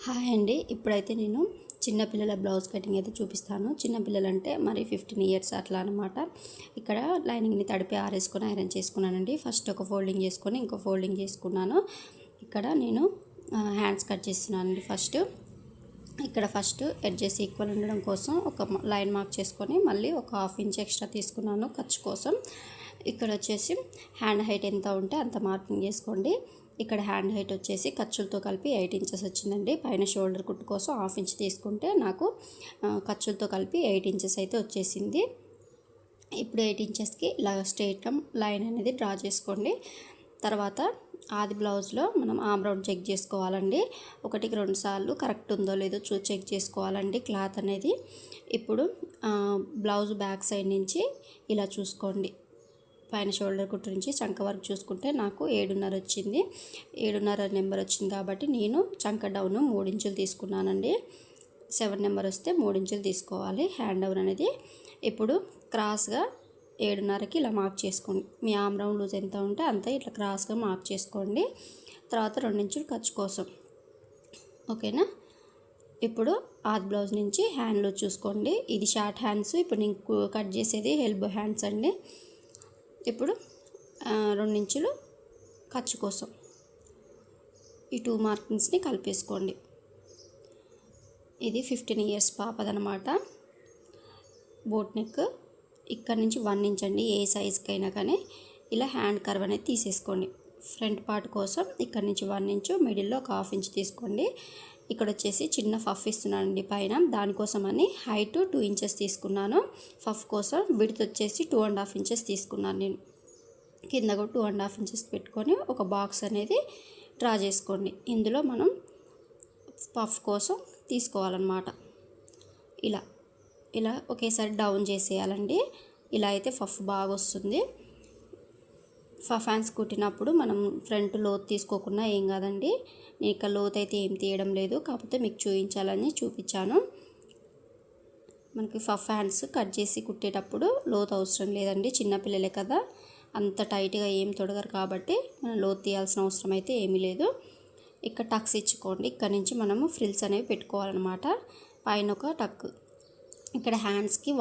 Hi అండి. ఇప్పుడైతే నేను చిన్నపిల్లల బ్లౌజ్ కటింగ్ అయితే చూపిస్తాను. చిన్నపిల్లలంటే మరి 15 ఇయర్స్ అట్లా అనమాట. ఇక్కడ లైనింగ్ని తడిపి ఆరేసుకొని ఐరన్ చేసుకున్నానండి. ఫస్ట్ ఒక ఫోల్డింగ్ చేసుకొని ఇంకో ఫోల్డింగ్ చేసుకున్నాను. ఇక్కడ నేను హ్యాండ్స్ కట్ చేస్తున్నానండి. ఫస్ట్ ఎడ్జెస్ ఈక్వల్ ఉండడం కోసం ఒక లైన్ మార్క్ చేసుకొని మళ్ళీ ఒక 1/2 ఇంచ్ ఎక్స్ట్రా తీసుకున్నాను ఖర్చు కోసం. ఇక్కడ వచ్చేసి హ్యాండ్ హైట్ ఎంత ఉంటే అంత మార్కింగ్ చేసుకోండి. ఇక్కడ హ్యాండ్ హైట్ వచ్చేసి ఖర్చులతో కలిపి 8 ఇంచెస్ వచ్చిందండి. పైన షోల్డర్ కుట్టు కోసం 1/2 ఇంచ్ తీసుకుంటే నాకు ఖర్చులతో కలిపి 8 ఇంచెస్ అయితే వచ్చేసింది. ఇప్పుడు 8 ఇంచెస్కి ఇలా స్ట్రైట్గా లైన్ అనేది డ్రా చేసుకోండి. తర్వాత ఆది బ్లౌజ్లో మనం ఆమ్ రౌండ్ చెక్ చేసుకోవాలండి. 1-2 సార్లు కరెక్ట్ ఉందో లేదో చెక్ చేసుకోవాలండి క్లాత్ అనేది. ఇప్పుడు బ్లౌజ్ బ్యాక్ సైడ్ నుంచి ఇలా చూసుకోండి. పైన షోల్డర్ కుట్టు నుంచి చంక వరకు చూసుకుంటే నాకు 7.5 వచ్చింది. 7.5 నెంబర్ వచ్చింది కాబట్టి నేను చంక డౌన్ 3 ఇంచులు తీసుకున్నానండి. 7 నెంబర్ వస్తే 3 ఇంచులు తీసుకోవాలి హ్యాండ్ డౌన్ అనేది. ఇప్పుడు క్రాస్గా 7.5కి ఇలా మార్క్ చేసుకోండి. మీ ఆమ్ రౌండ్ లూజ్ ఎంత ఉంటే అంత ఇట్లా క్రాస్గా మార్క్ చేసుకోండి. తర్వాత 2 ఇంచులు ఖర్చు కోసం, ఓకేనా. ఇప్పుడు ఆది బ్లౌజ్ నుంచి హ్యాండ్ లూజ్ చూసుకోండి. ఇది షార్ట్ హ్యాండ్స్. ఇప్పుడు నేను కట్ చేసేది ఎల్బో హ్యాండ్స్ అండి. ఇప్పుడు 2 ఇంచులు ఖర్చు కోసం ఈ 2 మార్కింగ్స్ని కలిపేసుకోండి. ఇది 15 ఇయర్స్ పాపదనమాట. బోట్ నెక్ ఇక్కడ నుంచి 1 ఇంచ్ అండి. ఏ సైజుకైనా కానీ ఇలా హ్యాండ్ కర్వ్ అనేది తీసేసుకోండి. ఫ్రంట్ పార్ట్ కోసం ఇక్కడ నుంచి 1 ఇంచు, మిడిల్లో ఒక 1/2 ఇంచ్ తీసుకోండి. ఇక్కడ వచ్చేసి చిన్న ఫఫ్ ఇస్తున్నానండి పైన. దానికోసమని హైట్ 2 ఇంచెస్ తీసుకున్నాను. ఫఫ్ కోసం విడ్త్ వచ్చేసి 2.5 ఇంచెస్ తీసుకున్నాను నేను. కింద కూడా 2.5 ఇంచెస్ పెట్టుకొని ఒక బాక్స్ అనేది డ్రా చేసుకోండి. ఇందులో మనం పఫ్ కోసం తీసుకోవాలన్నమాట. ఇలా ఒకేసారి డౌన్ చేసేయాలండి. ఇలా అయితే పఫ్ బాగా వస్తుంది. పఫ్ హ్యాండ్స్ కుట్టినప్పుడు మనం ఫ్రంట్ లోతు తీసుకోకుండా ఏం కాదండి. నేను ఇక్కడ లోతు అయితే ఏం తీయడం లేదు, కాకపోతే మీకు చూపించాలని చూపించాను. మనకి పఫ్ హ్యాండ్స్ కట్ చేసి కుట్టేటప్పుడు లోతు అవసరం లేదండి. చిన్నపిల్లలే కదా, అంత టైట్గా ఏం తొడగరు కాబట్టి మనం లోతు తీయాల్సిన అవసరం అయితే ఏమీ లేదు. ఇక్కడ టక్స్ ఇచ్చుకోండి. ఇక్కడ నుంచి మనము ఫ్రిల్స్ అనేవి పెట్టుకోవాలన్నమాట. పైన ఒక టక్. ఇక్కడ హ్యాండ్స్కి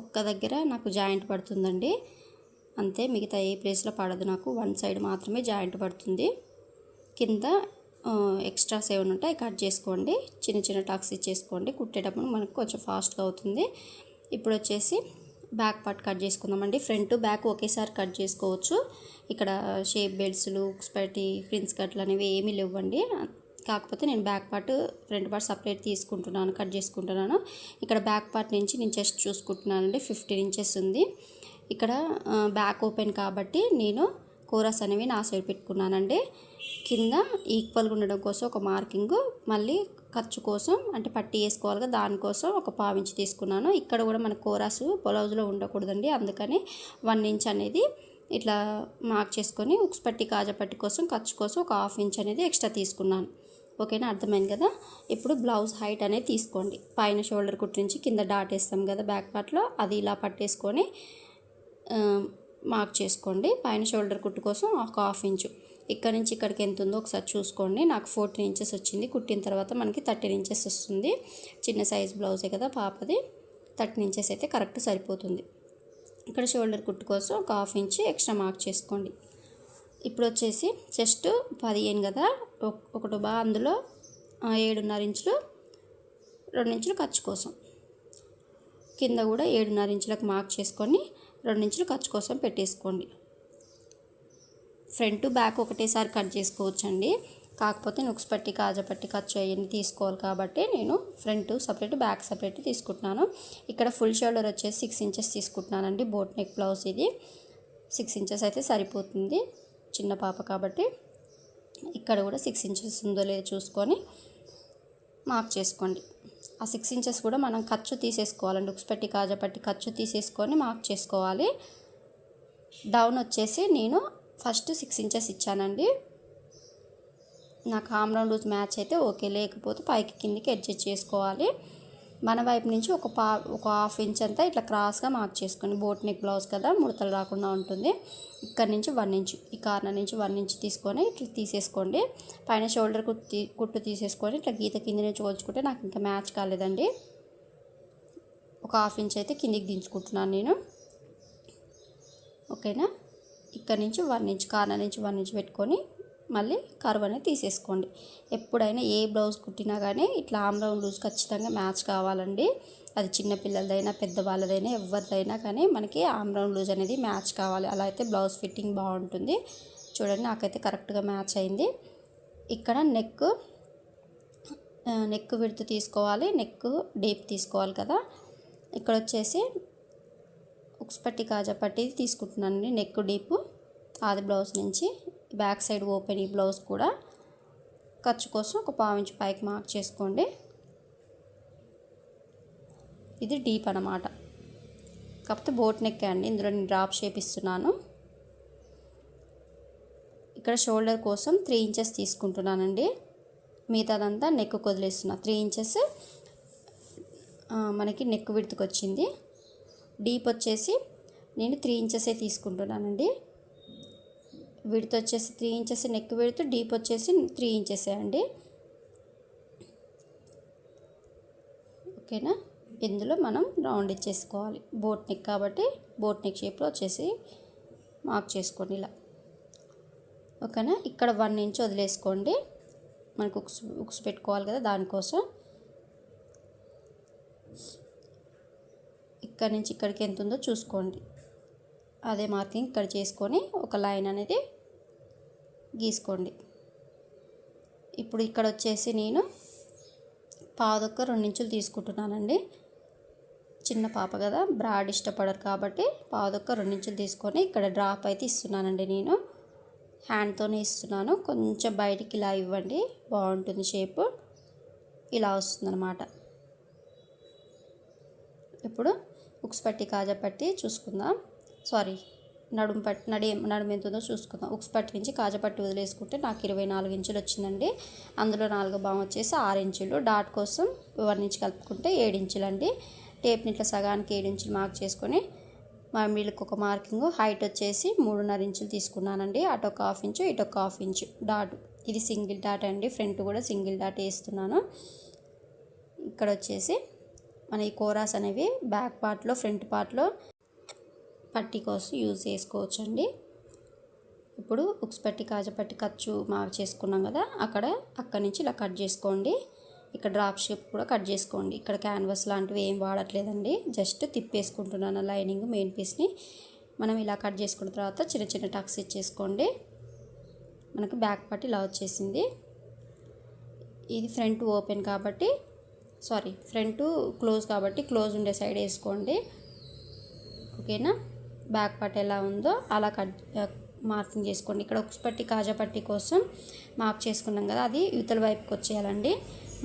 ఒక్క దగ్గర నాకు జాయింట్ పడుతుందండి అంతే. మిగతా ఏ ప్లేస్లో పడదు నాకు. 1 సైడ్ మాత్రమే జాయింట్ పడుతుంది. కింద ఎక్స్ట్రాస్ ఏమైనా ఉంటాయి కట్ చేసుకోండి. చిన్న చిన్న టక్స్ ఇచ్చేసుకోండి. కుట్టేటప్పుడు మనకు కొంచెం ఫాస్ట్గా అవుతుంది. ఇప్పుడు వచ్చేసి బ్యాక్ పార్ట్ కట్ చేసుకుందామండి. ఫ్రంట్ బ్యాక్ ఒకేసారి కట్ చేసుకోవచ్చు. ఇక్కడ షేప్ బెల్ట్స్లు, ఉక్స్ పెట్టి, ఫ్రిన్స్ కట్లు అనేవి ఏమీ లేవండి. కాకపోతే నేను back part front part separate cut చేసుకుంటున్నాను. ఇక్కడ బ్యాక్ పార్ట్ నుంచి నేను చెస్ట్ చూసుకుంటున్నానండి. 15 ఇంచెస్ ఉంది. ఇక్కడ బ్యాక్ ఓపెన్ కాబట్టి నేను కోరస్ అనేవి నా సైడ్ పెట్టుకున్నానండి. కింద ఈక్వల్గా ఉండడం కోసం ఒక మార్కింగ్, మళ్ళీ ఖర్చు కోసం అంటే పట్టి వేసుకోవాలి కదా, దానికోసం ఒక 1/2 ఇంచ్ తీసుకున్నాను. ఇక్కడ కూడా మన కోరస్ బ్లౌజ్లో ఉండకూడదండి. అందుకని 1 ఇంచ్ అనేది ఇట్లా మార్క్ చేసుకొని ఉక్స్ పట్టి, కాజా పట్టి కోసం ఖర్చు కోసం ఒక 1/2 ఇంచ్ అనేది ఎక్స్ట్రా తీసుకున్నాను. ఓకేనా, అర్థమైంది కదా. ఇప్పుడు బ్లౌజ్ హైట్ అనేది తీసుకోండి. పైన షోల్డర్ కుట్టు నుంచి కింద డాట్ వేస్తాం కదా బ్యాక్ పార్ట్లో, అది ఇలా పట్టేసుకొని మార్క్ చేసుకోండి. పైన షోల్డర్ కుట్టు కోసం ఒక 1/2 ఇంచు. ఇక్కడ నుంచి ఇక్కడికి ఎంత ఉందో ఒకసారి చూసుకోండి. నాకు 14 ఇంచెస్ వచ్చింది. కుట్టిన తర్వాత మనకి 13 ఇంచెస్ వస్తుంది. చిన్న సైజ్ బ్లౌజే కదా పాపది. 13 ఇంచెస్ అయితే కరెక్ట్ సరిపోతుంది. ఇక్కడ షోల్డర్ కుట్టు కోసం ఒక 1/2 ఇంచ్ ఎక్స్ట్రా మార్క్ చేసుకోండి. ఇప్పుడు వచ్చేసి చెస్ట్ 15 కదా, ఒకటి అందులో 7.5 ఇంచులు, 2 ఇంచులు ఖర్చు కోసం. కింద కూడా 7.5 ఇంచులకు మార్క్ చేసుకొని 2 ఇంచులు ఖర్చు కోసం పెట్టేసుకోండి. ఫ్రంట్ బ్యాక్ ఒకటేసారి కట్ చేసుకోవచ్చండి. కాకపోతే నుక్స్ పట్టి, కాజా పట్టి, ఖర్చు అవన్నీ తీసుకోవాలి కాబట్టి నేను ఫ్రంట్ సపరేట్, బ్యాక్ సపరేట్ తీసుకుంటున్నాను. ఇక్కడ ఫుల్ షోల్డర్ వచ్చేసి 6 ఇంచెస్ తీసుకుంటున్నానండి. బోట్ నెక్ బ్లౌజ్ ఇది. 6 ఇంచెస్ అయితే సరిపోతుంది చిన్న పాప కాబట్టి. ఇక్కడ కూడా 6 ఇంచెస్ ఉందో లేదో చూసుకొని మార్క్ చేసుకోండి. ఆ 6 ఇంచెస్ కూడా మనం ఖర్చు తీసేసుకోవాలండి. ఉక్స్ పట్టి, కాజా పట్టి ఖర్చు తీసేసుకొని మార్క్ చేసుకోవాలి. డౌన్ వచ్చేసి నేను ఫస్ట్ 6 ఇంచెస్ ఇచ్చానండి. నాకు ఆమ్ రౌండ్ లూజ్ మ్యాచ్ అయితే ఓకే, లేకపోతే పైకి కిందికి అడ్జస్ట్ చేసుకోవాలి. మన వైపు నుంచి ఒక హాఫ్ ఇంచ్ అంతా ఇట్లా క్రాస్గా మార్క్ చేసుకోండి. బోట్ నెక్ బ్లౌజ్ కదా, ముడతలు రాకుండా ఉంటుంది. ఇక్కడ నుంచి 1 ఇంచ్, ఈ కార్నర్ నుంచి 1 ఇంచ్ తీసుకొని ఇట్లా తీసేసుకోండి. పైన షోల్డర్ కుట్టు తీసేసుకొని ఇట్లా గీత కింద నుంచి కొలుచుకుంటే నాకు ఇంకా మ్యాచ్ కాలేదండి. ఒక హాఫ్ ఇంచ్ అయితే కిందికి దించుకుంటున్నాను నేను. ఓకేనా, ఇక్కడ నుంచి 1 ఇంచ్, కార్నర్ నుంచి 1 ఇంచ్ పెట్టుకొని మళ్ళీ కర్వ్ అనేది తీసేసుకోండి. ఎప్పుడైనా ఏ బ్లౌజ్ కుట్టినా కానీ ఇట్లా ఆమ్ రౌండ్ లూజ్ ఖచ్చితంగా మ్యాచ్ కావాలండి. అది చిన్నపిల్లలదైనా పెద్దవాళ్ళదైనా ఎవరిదైనా కానీ మనకి ఆమ్ రౌండ్ లూజ్ అనేది మ్యాచ్ కావాలి. అలా అయితే బ్లౌజ్ ఫిట్టింగ్ బాగుంటుంది. చూడండి, నాకైతే కరెక్ట్గా మ్యాచ్ అయింది. ఇక్కడ నెక్ విడ్త్ తీసుకోవాలి, నెక్ డీప్ తీసుకోవాలి కదా. ఇక్కడ వచ్చేసి ఉక్స్ పట్టి కాజా పట్టి తీసుకుంటున్నానండి. నెక్ డీప్ ఆది బ్లౌజ్ నుంచి బ్యాక్ సైడ్ ఓపెన్ ఈ బ్లౌజ్ కూడా ఖర్చు కోసం ఒక 1/4 ఇంచ్ పైకి మార్క్ చేసుకోండి. ఇది డీప్ అన్నమాట, కాకపోతే బోట్ నెక్ అండి. ఇందులో నేను డ్రాప్ షేప్ ఇస్తున్నాను. ఇక్కడ షోల్డర్ కోసం 3 ఇంచెస్ తీసుకుంటున్నానండి. మిగతాదంతా నెక్ వదిలేస్తున్నా. 3 ఇంచెస్ మనకి నెక్ విడ్త్కి వచ్చింది. డీప్ వచ్చేసి నేను 3 ఇంచెసే తీసుకుంటున్నానండి. విడ్త్ వచ్చేసి 3 ఇంచెస్ నెక్ విడ్త్, డీప్ వచ్చేసి 3 ఇంచెసే అండి. ఓకేనా, ఇందులో మనం రౌండ్ ఇచ్చేసుకోవాలి. బోట్ నెక్ కాబట్టి బోట్ నెక్ షేప్లో వచ్చేసి మార్క్ చేసుకోండి ఇలా. ఓకేనా, ఇక్కడ 1 ఇంచ్ వదిలేసుకోండి. మనకు ఉక్స్ పెట్టుకోవాలి కదా, దానికోసం. ఇక్కడ నుంచి ఇక్కడికి ఎంత ఉందో చూసుకోండి. అదే మార్కింగ్ ఇక్కడ చేసుకొని ఒక లైన్ అనేది గీసుకోండి. ఇప్పుడు ఇక్కడ వచ్చేసి నేను 2 ఇంచులు తీసుకుంటున్నానండి. చిన్న పాప కదా, బ్రాడ్ ఇష్టపడరు కాబట్టి 2 ఇంచులు తీసుకొని ఇక్కడ డ్రాప్ అయితే ఇస్తున్నానండి. నేను హ్యాండ్తోనే ఇస్తున్నాను. కొంచెం బయటికి ఇలా ఇవ్వండి, బాగుంటుంది షేప్. ఇలా వస్తుందన్నమాట. ఇప్పుడు ఉక్స్ పట్టి కాజా పట్టి చూసుకుందాం. నడుము ఎంత ఉందో చూసుకుందాం. ఉక్స్ పట్టి నుంచి కాజా పట్టి వదిలేసుకుంటే నాకు 24 ఇంచులు వచ్చిందండి. అందులో 4 భాగం వచ్చేసి 6 ఇంచులు. డాట్ కోసం 1 ఇంచ్ కలుపుకుంటే 7 ఇంచులు అండి. టేప్ని ఇట్లా సగానికి 7 ఇంచులు మార్క్ చేసుకొని వీళ్ళకి ఒక మార్కింగ్. హైట్ వచ్చేసి 3.5 ఇంచులు తీసుకున్నానండి. అటు ఒక 1/2 ఇంచు, ఇటు ఒక 1/2 ఇంచు డాట్. ఇది సింగిల్ డాట్ అండి. ఫ్రంట్ కూడా సింగిల్ డాట్ వేస్తున్నాను. ఇక్కడ వచ్చేసి మన ఈ కోరాస్ అనేవి బ్యాక్ పార్ట్లో, ఫ్రంట్ పార్ట్లో పట్టి కోసం యూజ్ చేసుకోవచ్చండి. ఇప్పుడు ఉక్స్ పట్టి కాజా పట్టి ఖర్చు మార్క్ చేసుకున్నాం కదా, అక్కడి నుంచి ఇలా కట్ చేసుకోండి. ఇక్కడ డ్రాప్ షేప్ కూడా కట్ చేసుకోండి. ఇక్కడ క్యాన్వాస్ లాంటివి ఏం వాడట్లేదండి, జస్ట్ తిప్పేసుకుంటున్నాను లైనింగ్ మెయిన్ పీస్ని. మనం ఇలా కట్ చేసుకున్న తర్వాత చిన్న చిన్న టక్స్ ఇచ్చేసుకోండి. మనకు బ్యాక్ పార్ట్ ఇలా వచ్చేసింది. ఇది ఫ్రంట్ ఓపెన్ కాబట్టి ఫ్రంట్ క్లోజ్ కాబట్టి క్లోజ్ ఉండే సైడ్ వేసుకోండి. ఓకేనా, బ్యాక్ పార్ట్ ఎలా ఉందో అలా మార్కింగ్ చేసుకోండి. ఇక్కడ ఉక్స్ పట్టి కాజా పట్టి కోసం మార్క్ చేసుకున్నాం కదా, అది యువతల వైపుకి వచ్చేయాలండి.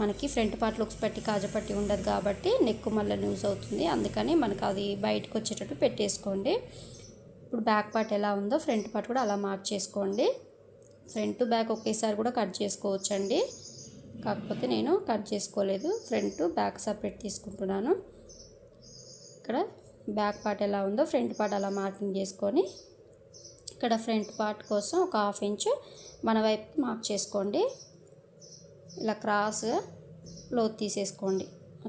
మనకి ఫ్రంట్ పార్ట్లో ఉక్స్ పట్టి కాజా పట్టి ఉండదు కాబట్టి నెక్ మళ్ళీ లూజ్ అవుతుంది. అందుకని మనకు అది బయటకు వచ్చేటట్టు పెట్టేసుకోండి. ఇప్పుడు బ్యాక్ పార్ట్ ఎలా ఉందో ఫ్రంట్ పార్ట్ కూడా అలా మార్క్ చేసుకోండి. ఫ్రంట్ బ్యాక్ ఒకేసారి కూడా కట్ చేసుకోవచ్చండి, కాకపోతే నేను కట్ చేసుకోలేదు. ఫ్రంట్ బ్యాక్ సపరేట్ తీసుకుంటున్నాను. ఇక్కడ బ్యాక్ పార్ట్ ఎలా ఉందో ఫ్రంట్ పార్ట్ అలా మార్కింగ్ చేసుకొని ఇక్కడ ఫ్రంట్ పార్ట్ కోసం ఒక 1/2 ఇంచు మన వైపుకి మార్క్ చేసుకోండి. ఇలా క్రాస్ లోతు తీసేసుకోండి,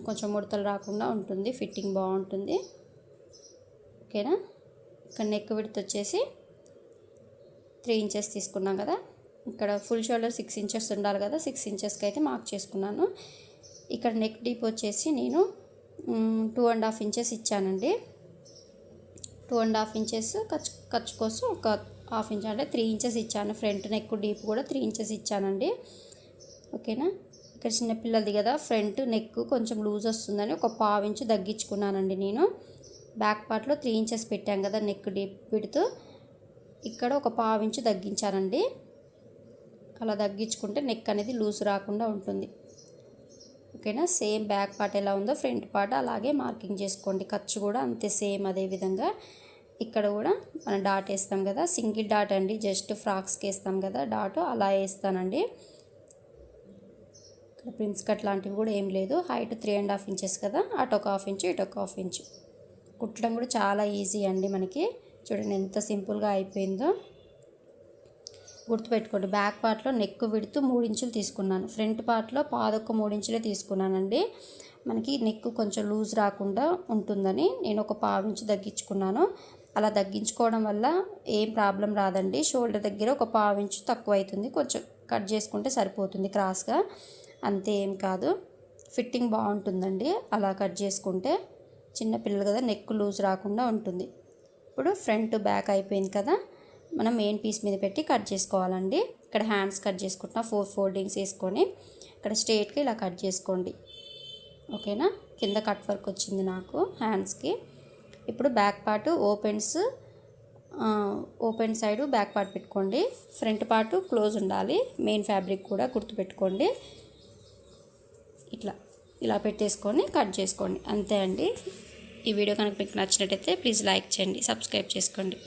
కొంచెం ముడతలు రాకుండా ఉంటుంది, ఫిట్టింగ్ బాగుంటుంది. ఓకేనా, ఇక్కడ నెక్ విడ్త్ వచ్చేసి 3 ఇంచెస్ తీసుకున్నాం కదా. ఇక్కడ ఫుల్ షోల్డర్ 6 ఇంచెస్ ఉండాలి కదా, 6 ఇంచెస్కి అయితే మార్క్ చేసుకున్నాను. ఇక్కడ నెక్ డీప్ వచ్చేసి నేను 2.5 ఇంచెస్ ఇచ్చానండి. 2.5 ఇంచెస్ ఖర్చు కోసం ఒక 1/2 ఇంచ్ అంటే 3 ఇంచెస్ ఇచ్చాను. ఫ్రంట్ నెక్ డీప్ కూడా 3 ఇంచెస్ ఇచ్చానండి. ఓకేనా, ఇక్కడ చిన్నపిల్లలది కదా, ఫ్రంట్ నెక్ కొంచెం లూజ్ వస్తుందని ఒక 1/2 ఇంచు తగ్గించుకున్నానండి నేను. బ్యాక్ పార్ట్లో 3 ఇంచెస్ పెట్టాం కదా నెక్ డీప్ విడ్త్, ఇక్కడ ఒక 1/2 ఇంచు తగ్గించానండి. అలా తగ్గించుకుంటే నెక్ అనేది లూజ్ రాకుండా ఉంటుంది. ఓకేనా, సేమ్ బ్యాక్ పార్ట్ ఎలా ఉందో ఫ్రంట్ పార్ట్ అలాగే మార్కింగ్ చేసుకోండి. ఖర్చు కూడా అంతే సేమ్ అదే విధంగా. ఇక్కడ కూడా మనం డాట్ వేస్తాం కదా, సింగిల్ డాట్ అండి, జస్ట్ ఫ్రాక్స్కి వేస్తాం కదా డాట్, అలా వేస్తానండి. ప్రిన్స్ కట్ లాంటివి కూడా ఏం లేదు. హైట్ 3.5 ఇంచెస్ కదా, అటు ఒక హాఫ్ ఇంచు ఇటు ఒక హాఫ్ ఇంచు. కుట్టడం కూడా చాలా ఈజీ అండి మనకి. చూడండి ఎంత సింపుల్గా అయిపోయిందో. గుర్తుపెట్టుకోండి, బ్యాక్ పార్ట్లో నెక్ విడ్త్ 3 ఇంచులు తీసుకున్నాను, ఫ్రంట్ పార్ట్లో పాదొక్క 3 ఇంచులే తీసుకున్నానండి. మనకి నెక్ కొంచెం లూజ్ రాకుండా ఉంటుందని నేను ఒక 1/2 ఇంచు తగ్గించుకున్నాను. అలా తగ్గించుకోవడం వల్ల ఏం ప్రాబ్లం రాదండి. షోల్డర్ దగ్గర ఒక 1/2 ఇంచు తక్కువ అవుతుంది, కొంచెం కట్ చేసుకుంటే సరిపోతుంది క్రాస్గా, అంతే ఏం కాదు. ఫిట్టింగ్ బాగుంటుందండి అలా కట్ చేసుకుంటే. చిన్నపిల్లలు కదా, నెక్ లూజ్ రాకుండా ఉంటుంది. ఇప్పుడు ఫ్రంట్ బ్యాక్ అయిపోయింది కదా, మనం మెయిన్ పీస్ మీద పెట్టి కట్ చేసుకోవాలండి. ఇక్కడ హ్యాండ్స్ కట్ చేసుకుంటున్నా, 4 ఫోల్డింగ్స్ వేసుకొని ఇక్కడ స్ట్రైట్గా ఇలా కట్ చేసుకోండి. ఓకేనా, కింద కట్ వర్క్ వచ్చింది నాకు హ్యాండ్స్కి. ఇప్పుడు back part open side back part పెట్టుకోండి. ఫ్రంట్ పార్ట్ క్లోజ్ ఉండాలి, మెయిన్ ఫ్యాబ్రిక్ కూడా గుర్తుపెట్టుకోండి. ఇలా పెట్టేసుకొని కట్ చేసుకోండి, అంతే అండి. ఈ వీడియో కనుక మీకు నచ్చినట్టయితే ప్లీజ్ లైక్ చేయండి, సబ్స్క్రైబ్ చేసుకోండి.